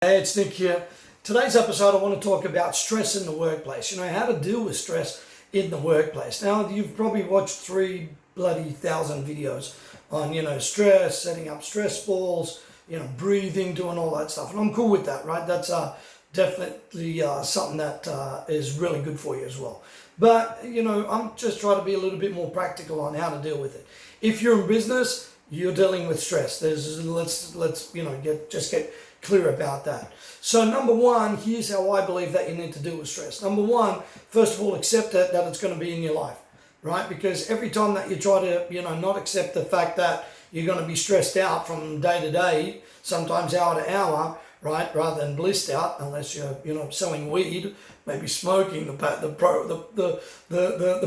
Hey, it's Nick here. Today's episode, I want to talk about stress in the workplace. How to deal with stress in the workplace. Now, you've probably watched 3,000 videos on, stress, setting up stress balls, breathing, doing all that stuff. And I'm cool with that, right? That's definitely something that is really good for you as well. But, I'm just trying to be a little bit more practical on how to deal with it. If you're in business, you're dealing with stress. Let's get clear about that. So number one, here's how I believe that you need to deal with stress. Number one, first of all, accept that it's going to be in your life, right? Because every time that you try to, not accept the fact that you're going to be stressed out from day to day, sometimes hour to hour, right, rather than blissed out, unless you're, selling weed, maybe smoking the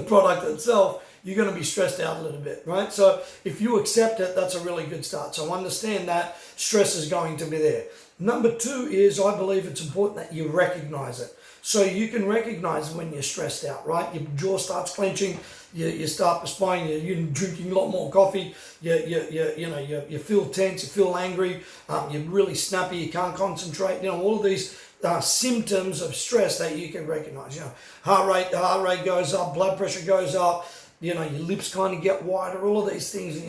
product itself, you're going to be stressed out a little bit, right? So if you accept it, that's a really good start. So understand that stress is going to be there. Number two is, I believe it's important that you recognize it. So you can recognize when you're stressed out, right? Your jaw starts clenching, you start perspiring, you're drinking a lot more coffee, you feel tense, you feel angry, you're really snappy, you can't concentrate, all of these symptoms of stress that you can recognize. The heart rate goes up, blood pressure goes up, your lips kind of get wider, all of these things,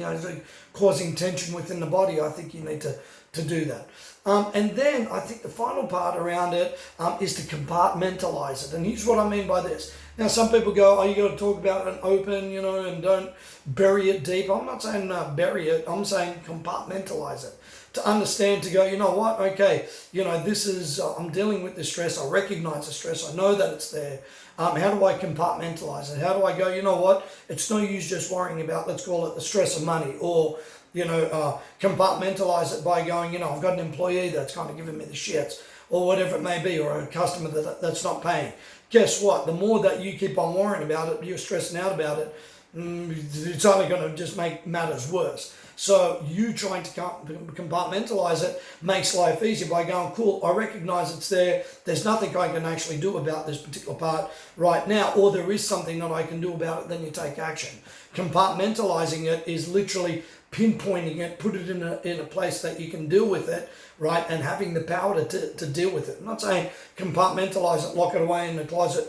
causing tension within the body. I think you need to do that. And then I think the final part around it is to compartmentalize it. And here's what I mean by this. Now, some people go, you got to talk about it open, and don't bury it deep. I'm not saying bury it. I'm saying compartmentalize it. To understand, to go, what? Okay, this is, I'm dealing with the stress. I recognize the stress. I know that it's there. How do I compartmentalize it? How do I go, what? It's no use just worrying about, let's call it the stress of money, or compartmentalize it by going, I've got an employee that's kind of giving me the shits, or whatever it may be, or a customer that's not paying. Guess what? The more that you keep on worrying about it, you're stressing out about it, it's only going to just make matters worse. So you trying to compartmentalize it makes life easier by going, cool, I recognize it's there. There's nothing I can actually do about this particular part right now, or there is something that I can do about it, then you take action. Compartmentalizing it is literally pinpointing it, put it in a place that you can deal with it, right, and having the power to deal with it. I'm not saying compartmentalize it, lock it away in the closet,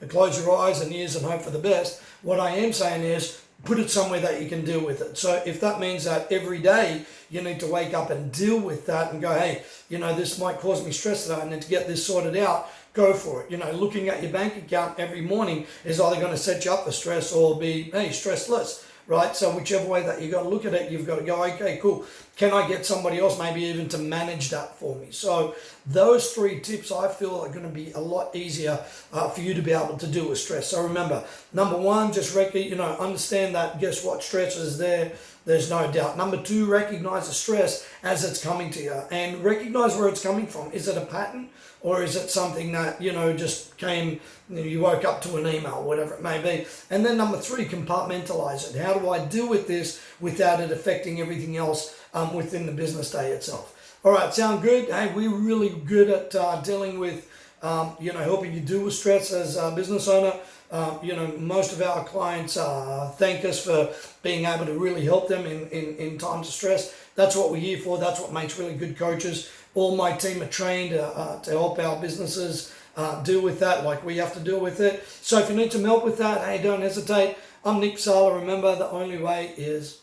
close your eyes and ears and hope for the best. What I am saying is put it somewhere that you can deal with it. So if that means that every day you need to wake up and deal with that and go, hey, this might cause me stress today, I need to get this sorted out, go for it. Looking at your bank account every morning is either going to set you up for stress or be, hey, stressless. Right, so whichever way that you got to look at it, you've got to go, okay, cool. Can I get somebody else maybe even to manage that for me? So those three tips I feel are going to be a lot easier for you to be able to deal with stress. So remember, number one, just understand that, guess what, stress is there. There's no doubt. Number two, recognize the stress as it's coming to you and recognize where it's coming from. Is it a pattern or is it something that, just came, you woke up to an email, whatever it may be. And then number three, compartmentalize it. How do I deal with this without it affecting everything else within the business day itself? All right, sound good? Hey, we're really good at dealing with, helping you deal with stress as a business owner. Most of our clients thank us for being able to really help them in times of stress. That's what we're here for. That's what makes really good coaches. All my team are trained to help our businesses deal with that like we have to deal with it. So if you need some help with that, hey, don't hesitate. I'm Nick Sala. Remember, the only way is